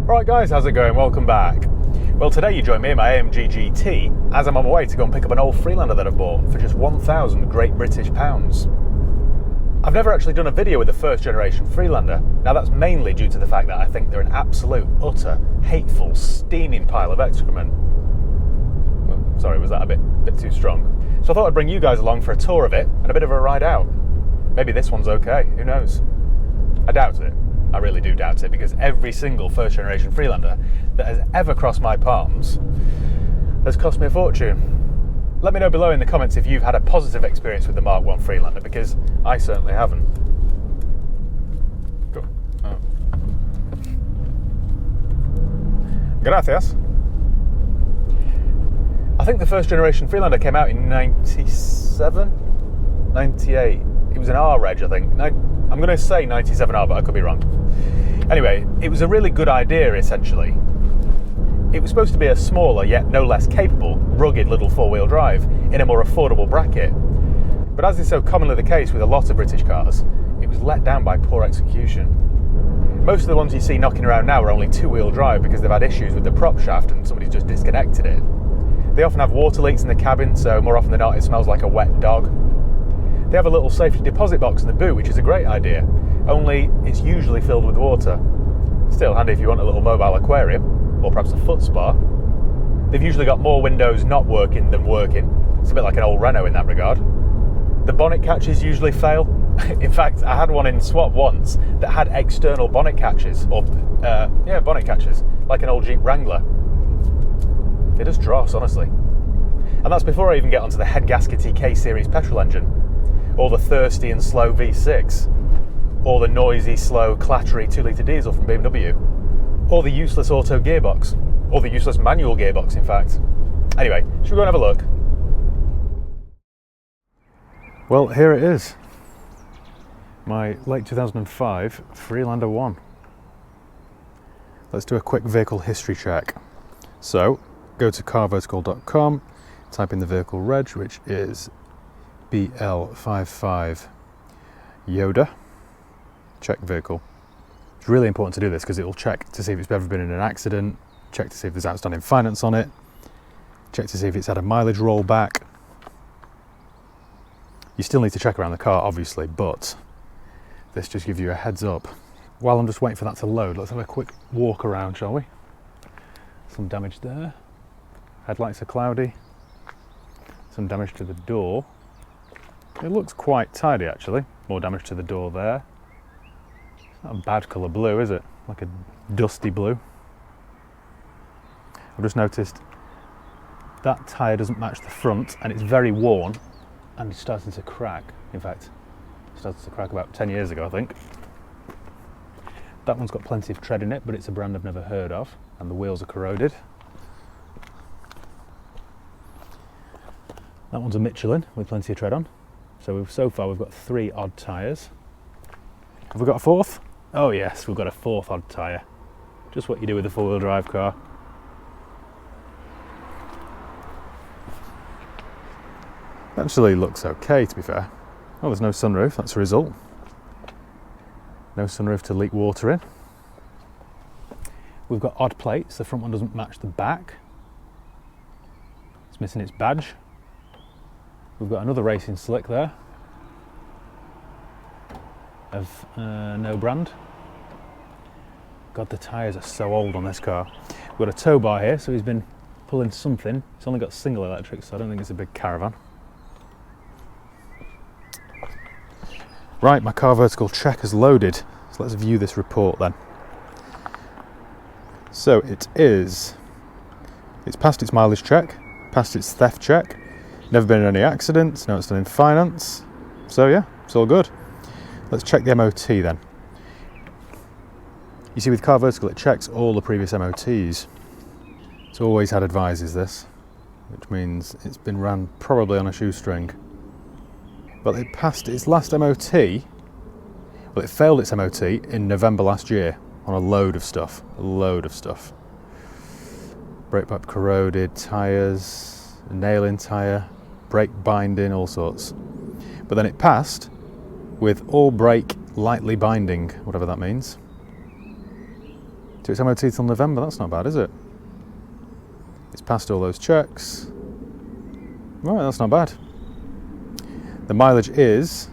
Right guys, how's it going? Welcome back. Well, today you join me in my AMG GT as I'm on my way to go and pick up an old Freelander that I bought for just 1,000 Great British pounds. I've never actually done a video with the first generation Freelander. Now that's mainly due to the fact that I think they're an absolute, utter, hateful, steaming pile of excrement. Well, sorry, was that a bit too strong? So I thought I'd bring you guys along for a tour of it and a bit of a ride out. Maybe this one's okay, who knows? I doubt it. I really do doubt it, because every single first generation Freelander that has ever crossed my palms has cost me a fortune. Let me know below in the comments if you've had a positive experience with the Mark 1 Freelander, because I certainly haven't. Cool. Oh. Gracias. I think the first generation Freelander came out in 97? 98. It was an R reg, I think. I'm going to say 97R, but I could be wrong. Anyway, it was a really good idea, essentially. It was supposed to be a smaller, yet no less capable, rugged little four-wheel drive in a more affordable bracket. But as is so commonly the case with a lot of British cars, it was let down by poor execution. Most of the ones you see knocking around now are only two-wheel drive because they've had issues with the prop shaft and somebody's just disconnected it. They often have water leaks in the cabin, so more often than not it smells like a wet dog. They have a little safety deposit box in the boot, which is a great idea, only it's usually filled with water. Still handy if you want a little mobile aquarium, or perhaps a foot spa. They've usually got more windows not working than working. It's a bit like an old Renault in that regard. The bonnet catches usually fail. In fact, I had one in swap once that had external bonnet catches, bonnet catches, like an old Jeep Wrangler. It does dross, honestly. And that's before I even get onto the head gaskety K-Series petrol engine, or the thirsty and slow V6, or the noisy, slow, clattery 2-litre diesel from BMW, or the useless auto gearbox, or the useless manual gearbox, in fact. Anyway, should we go and have a look? Well, here it is. My late 2005 Freelander 1. Let's do a quick vehicle history check. So, go to carvertical.com, type in the vehicle reg, which is BL55 Yoda. Check vehicle. It's really important to do this because it will check to see if it's ever been in an accident, check to see if there's outstanding finance on it, check to see if it's had a mileage rollback. You still need to check around the car, obviously, but this just gives you a heads up. While I'm just waiting for that to load, let's have a quick walk around, shall we? Some damage there. Headlights are cloudy. Some damage to the door. It looks quite tidy, actually. More damage to the door there. It's not a bad colour blue, is it? Like a dusty blue. I've just noticed that tyre doesn't match the front, and it's very worn, and it's starting to crack. In fact, it started to crack about 10 years ago, I think. That one's got plenty of tread in it, but it's a brand I've never heard of, and the wheels are corroded. That one's a Michelin with plenty of tread on. So far we've got 3 odd tyres. Have we got a fourth? Oh yes, we've got a 4th odd tyre. Just what you do with a 4-wheel drive car. Actually looks okay, to be fair. Oh, there's no sunroof, that's a result. No sunroof to leak water in. We've got odd plates, the front one doesn't match the back. It's missing its badge. We've got another racing slick there of no brand. God, the tyres are so old on this car. We've got a tow bar here, so he's been pulling something. It's only got single electric, so I don't think it's a big caravan. Right, my car vertical check has loaded, so let's view this report then. So it's passed its mileage check, passed its theft check, never been in any accidents, no outstanding finance. So yeah, it's all good. Let's check the MOT then. You see with Car Vertical it checks all the previous MOTs. It's always had advises this, which means it's been ran probably on a shoestring. Well, it passed its last MOT, well it failed its MOT in November last year on a load of stuff. Brake pipe corroded, tyres, a nail-in tyre, brake binding, all sorts. But then it passed with all brake lightly binding, whatever that means. to its MOT till November. That's not bad, is it? It's passed all those checks. Right, that's not bad. The mileage is,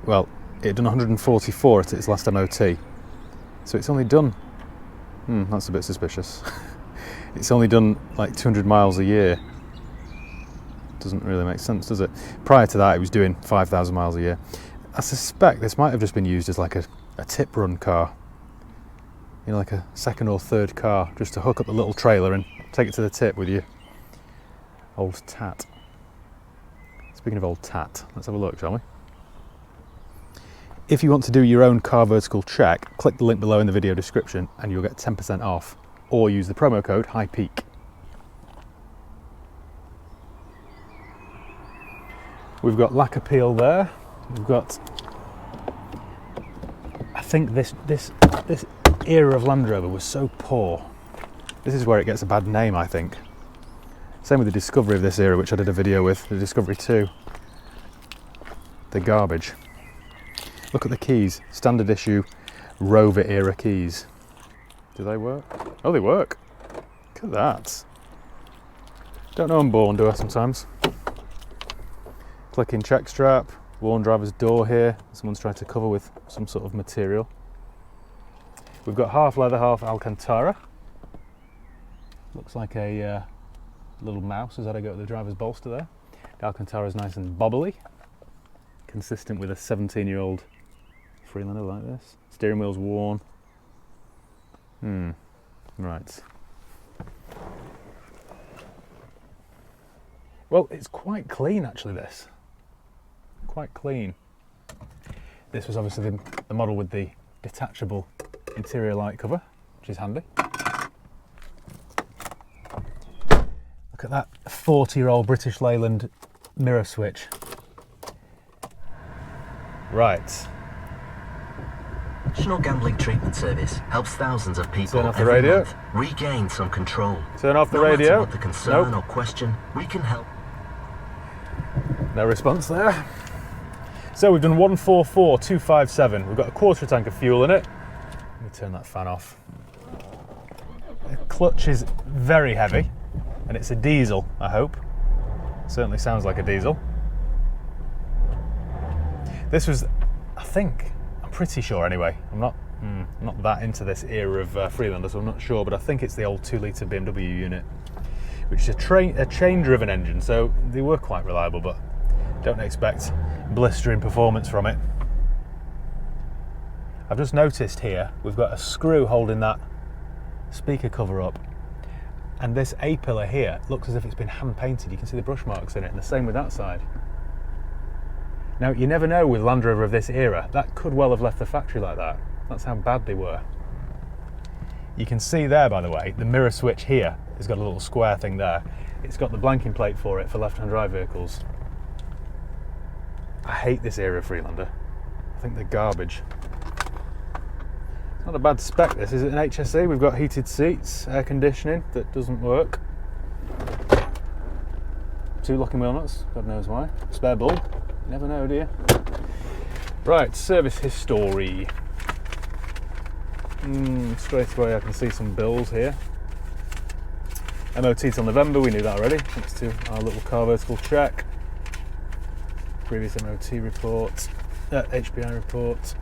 well, it done 144 at its last MOT. So it's only done, that's a bit suspicious. It's only done like 200 miles a year. Doesn't really make sense, does it? Prior to that, it was doing 5,000 miles a year. I suspect this might have just been used as like a tip run car. You know, like a second or third car, just to hook up the little trailer and take it to the tip with you. Old tat. Speaking of old tat, let's have a look, shall we? If you want to do your own car vertical check, click the link below in the video description and you'll get 10% off, or use the promo code HIGHPEAK. We've got lack appeal there. We've got, I think this era of Land Rover was so poor. This is where it gets a bad name, I think. Same with the Discovery of this era, which I did a video with, the Discovery 2. They're garbage. Look at the keys, standard issue Rover era keys. Do they work? Oh, they work. Look at that. Don't know I'm born, do I, sometimes? Clicking check strap, worn driver's door here. Someone's tried to cover with some sort of material. We've got half leather, half Alcantara. Looks like a little mouse as I go to the driver's bolster there. The Alcantara is nice and bobbly, consistent with a 17-year-old Freelander like this. Steering wheel's worn. Right. Well, it's quite clean actually, this. Quite clean. This was obviously the model with the detachable interior light cover, which is handy. Look at that 40-year-old British Leyland mirror switch. Right. National Gambling Treatment Service helps thousands of people Turn off the every radio. month regain some control. Turn off the No radio. matter what the concern Nope. or question, we can help. No response there. So we've done 144,257. We've got a quarter tank of fuel in it. Let me turn that fan off. The clutch is very heavy, and it's a diesel, I hope. Certainly sounds like a diesel. This was, I think, I'm pretty sure anyway. I'm not that into this era of Freelander, so I'm not sure, but I think it's the old 2-litre BMW unit, which is a chain-driven engine, so they were quite reliable, but don't expect blistering performance from it. I've just noticed here we've got a screw holding that speaker cover up, and this A-pillar here looks as if it's been hand painted. You can see the brush marks in it, and the same with that side. Now, you never know with Land Rover of this era, that could well have left the factory like that. That's how bad they were. You can see there, by the way, the mirror switch here has got a little square thing there. It's got the blanking plate for it for left-hand drive vehicles. I hate this era of Freelander. I think they're garbage. It's not a bad spec, this. Is it an HSE? We've got heated seats, air conditioning that doesn't work. 2 locking wheel nuts, God knows why. Spare bulb, you never know, do you? Right, service history. Straight away I can see some bills here. MOT till November, we knew that already, thanks to our little car vertical check. Previous MOT report, HPI report.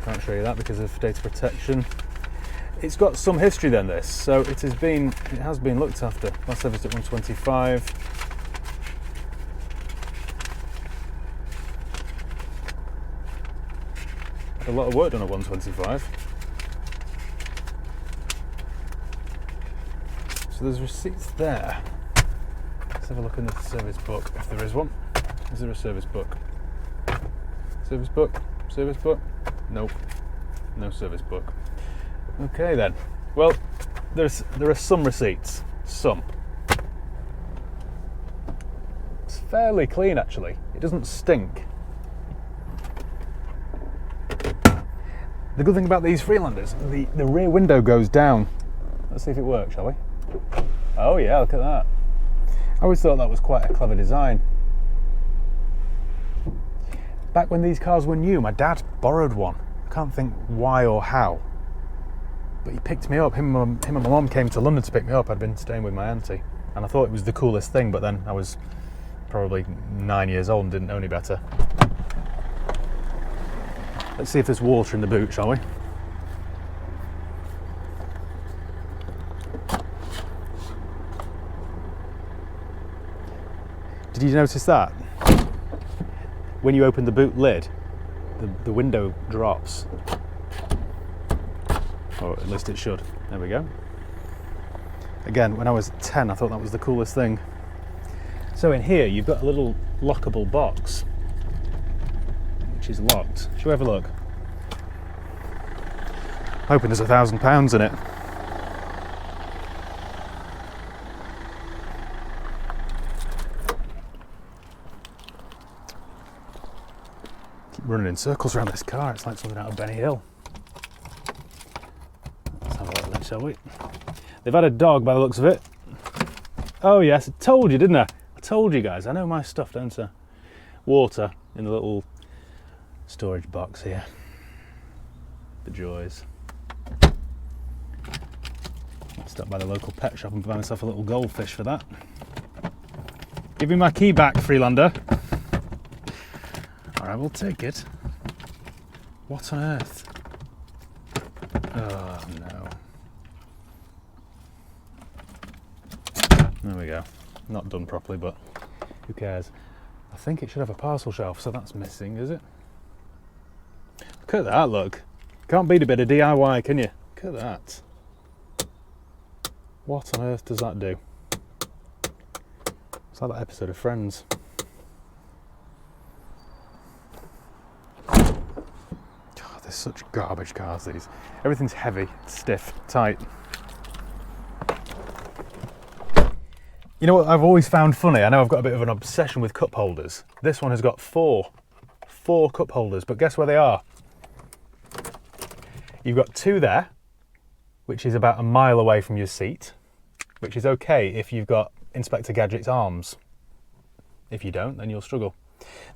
Can't show you that because of data protection. It's got some history then, this, so it has been looked after. Last serviced at 125. Had a lot of work done at 125. So there's receipts there. Let's have a look in the service book, if there is one. Is there a service book? Service book? Service book? Nope. No service book. Okay then. Well, there are some receipts. Some. It's fairly clean actually. It doesn't stink. The good thing about these Freelanders, the rear window goes down. Let's see if it works, shall we? Oh yeah, look at that. I always thought that was quite a clever design. Back when these cars were new, my dad borrowed one. I can't think why or how. But he picked me up. Him and my mum came to London to pick me up. I'd been staying with my auntie. And I thought it was the coolest thing, but then I was probably 9 years old and didn't know any better. Let's see if there's water in the boot, shall we? Did you notice that? When you open the boot lid, the window drops. Or at least it should. There we go. Again, when I was 10, I thought that was the coolest thing. So in here, you've got a little lockable box, which is locked. Shall we have a look? Hoping there's £1,000 in it. Keep running in circles around this car. It's like something out of Benny Hill. Let's have a look then, shall we? They've had a dog by the looks of it. Oh yes, I told you, didn't I? I told you guys, I know my stuff, don't I? Water in the little storage box here. The joys. Stop by the local pet shop and buy myself a little goldfish for that. Give me my key back, Freelander. Alright, we'll take it. What on earth? Oh no. There we go. Not done properly, but who cares? I think it should have a parcel shelf, so that's missing, is it? Look at that, look. Can't beat a bit of DIY, can you? Look at that. What on earth does that do? It's like that episode of Friends. Oh, there's such garbage cars, these. Everything's heavy, stiff, tight. You know what I've always found funny? I know I've got a bit of an obsession with cup holders. This one has got four cup holders, but guess where they are? You've got two there, which is about a mile away from your seat, which is okay if you've got Inspector Gadget's arms. If you don't, then you'll struggle.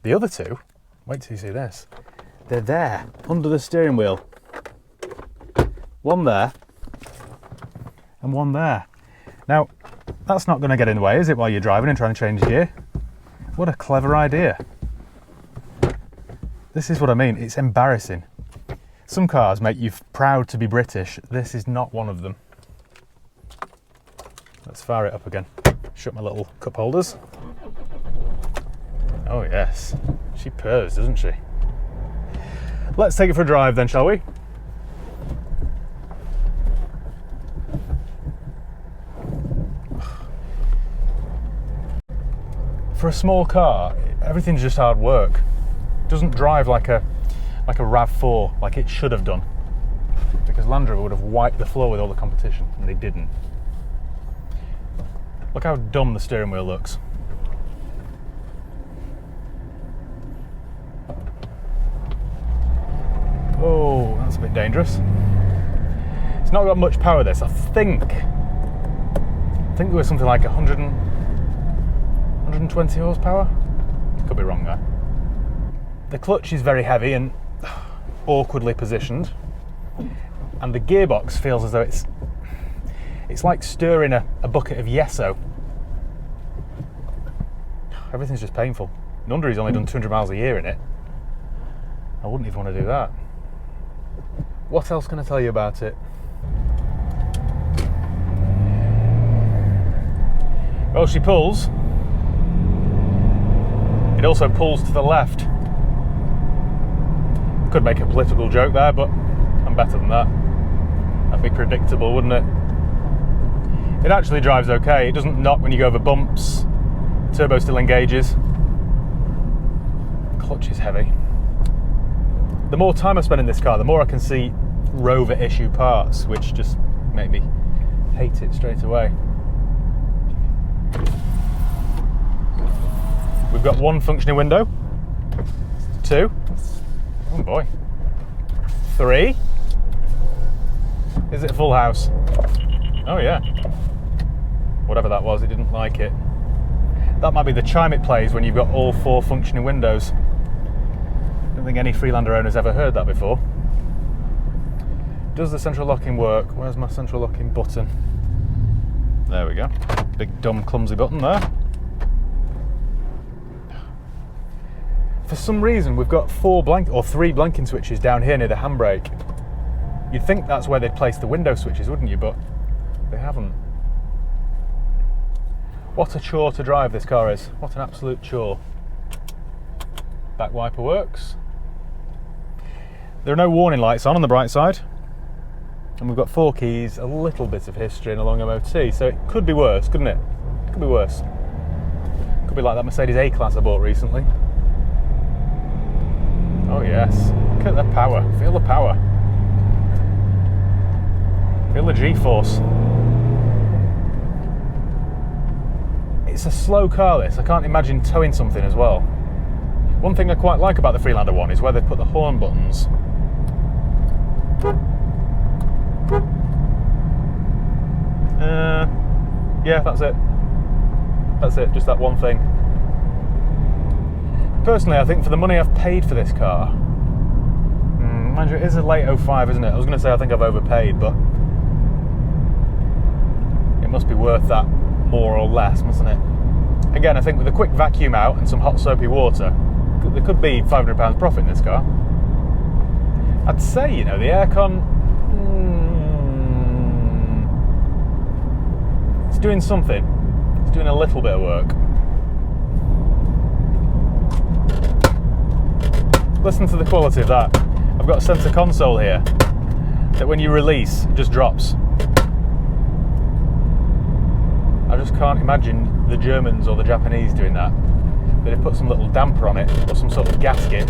The other two, wait till you see this, they're there, under the steering wheel. One there, and one there. Now, that's not going to get in the way, is it, while you're driving and trying to change gear? What a clever idea. This is what I mean, it's embarrassing. Some cars make you proud to be British. This is not one of them. Let's fire it up again. Shut my little cup holders. Oh yes, she purrs, doesn't she? Let's take it for a drive then, shall we? For a small car, everything's just hard work. It doesn't drive like a RAV4, like it should have done. Because Land Rover would have wiped the floor with all the competition, and they didn't. Look how dumb the steering wheel looks. Oh, that's a bit dangerous. It's not got much power, this. I think there was something like 120 horsepower. Could be wrong there. The clutch is very heavy and awkwardly positioned, and the gearbox feels as though it's like stirring a bucket of yesso. Everything's just painful. No wonder he's only done 200 miles a year in it. I wouldn't even want to do that. What else can I tell you about it? Well, she pulls. It also pulls to the left. Could make a political joke there, but I'm better than that. That'd be predictable, wouldn't it? It actually drives okay. It doesn't knock when you go over bumps. Turbo still engages. Clutch is heavy. The more time I spend in this car, the more I can see Rover issue parts, which just make me hate it straight away. We've got one functioning window, two, oh boy, three. Is it a full house? Oh yeah. Whatever that was, it didn't like it. That might be the chime it plays when you've got all four functioning windows. don't think any Freelander owner's ever heard that before. Does the central locking work? Where's my central locking button? There we go. Big dumb clumsy button there. For some reason we've got 3 blanking switches down here near the handbrake. You'd think that's where they'd place the window switches, wouldn't you? But they haven't. What a chore to drive this car is. What an absolute chore. Back wiper works. There are no warning lights on the bright side. And we've got 4 keys, a little bit of history and a long MOT, so it could be worse, couldn't it? Could be worse. Could be like that Mercedes A-Class I bought recently. Oh yes, look at the power, feel the power. Feel the G-force. It's a slow car this, I can't imagine towing something as well. One thing I quite like about the Freelander one is where they've put the horn buttons. Yeah, that's it. That's it, just that one thing. Personally, I think for the money I've paid for this car, mind you, it is a late 05, isn't it? I was going to say I think I've overpaid, but it must be worth that more or less, mustn't it? Again, I think with a quick vacuum out and some hot soapy water, there could be £500 profit in this car. I'd say, you know, the aircon, it's doing something. It's doing a little bit of work. Listen to the quality of that. I've got a centre console here that when you release, it just drops. I just can't imagine the Germans or the Japanese doing that. They'd have put some little damper on it or some sort of gasket.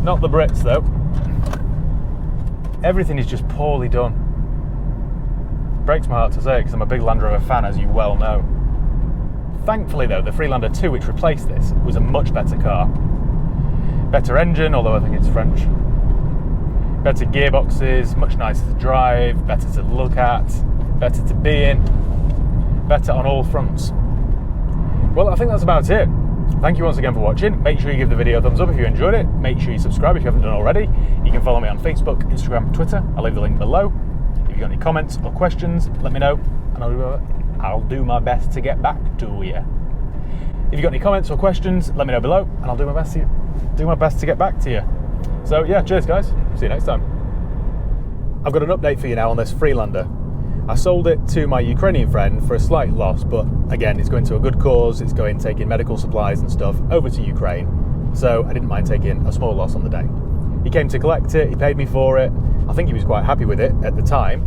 Not the Brits though. Everything is just poorly done. Breaks my heart to say it because I'm a big Land Rover fan, as you well know. Thankfully though, the Freelander 2, which replaced this, was a much better car. Better engine, although I think it's French. Better gearboxes, much nicer to drive, better to look at, better to be in, better on all fronts. Well, I think that's about it. Thank you once again for watching. Make sure you give the video a thumbs up if you enjoyed it. Make sure you subscribe if you haven't done already. You can follow me on Facebook, Instagram, Twitter. I'll leave the link below. If you've got any comments or questions, let me know, and I'll do my best to get back to you. If you've got any comments or questions, let me know below, and I'll do my best to get back to you. So yeah, cheers guys. See you next time. I've got an update for you now on this Freelander. I sold it to my Ukrainian friend for a slight loss, but again, it's going to a good cause. It's going taking medical supplies and stuff over to Ukraine. So I didn't mind taking a small loss on the day. He came to collect it, he paid me for it. I think he was quite happy with it at the time.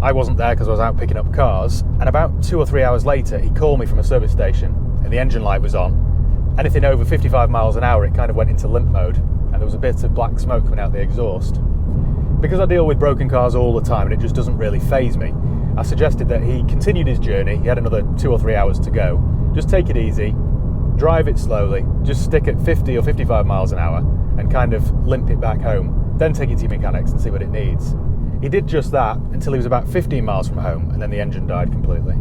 I wasn't there because I was out picking up cars, and about 2 or 3 hours later, he called me from a service station and the engine light was on. Anything over 55 miles an hour, it kind of went into limp mode, and there was a bit of black smoke coming out the exhaust. Because I deal with broken cars all the time and it just doesn't really faze me, I suggested that he continued his journey. He had another 2 or 3 hours to go. Just take it easy, drive it slowly, just stick at 50 or 55 miles an hour and kind of limp it back home, then take it to your mechanics and see what it needs. He did just that until he was about 15 miles from home, and then the engine died completely.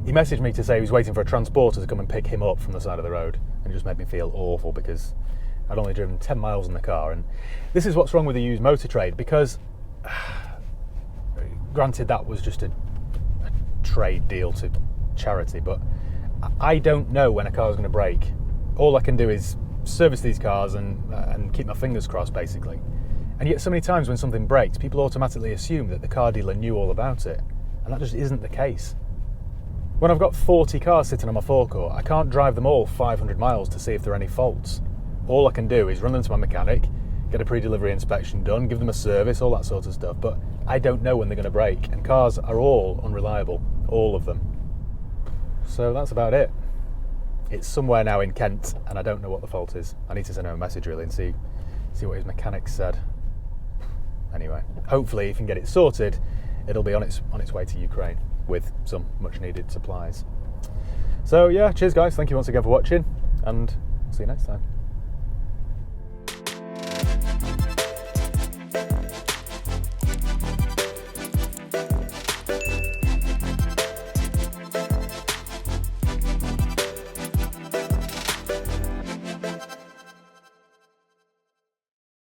He messaged me to say he was waiting for a transporter to come and pick him up from the side of the road, and it just made me feel awful because I'd only driven 10 miles in the car. And this is what's wrong with the used motor trade, because granted that was just a trade deal to charity, but I don't know when a car is going to break. All I can do is service these cars and keep my fingers crossed, basically. And yet so many times when something breaks, people automatically assume that the car dealer knew all about it, and that just isn't the case. When I've got 40 cars sitting on my forecourt, I can't drive them all 500 miles to see if there are any faults. All I can do is run them to my mechanic, get a pre-delivery inspection done, give them a service, all that sort of stuff, but I don't know when they're going to break, and cars are all unreliable, all of them. So that's about it. It's somewhere now in Kent, and I don't know what the fault is. I need to send him a message really and see what his mechanic said. Anyway, hopefully if he can get it sorted, it'll be on its way to Ukraine with some much needed supplies. So yeah, cheers guys, thank you once again for watching, and see you next time.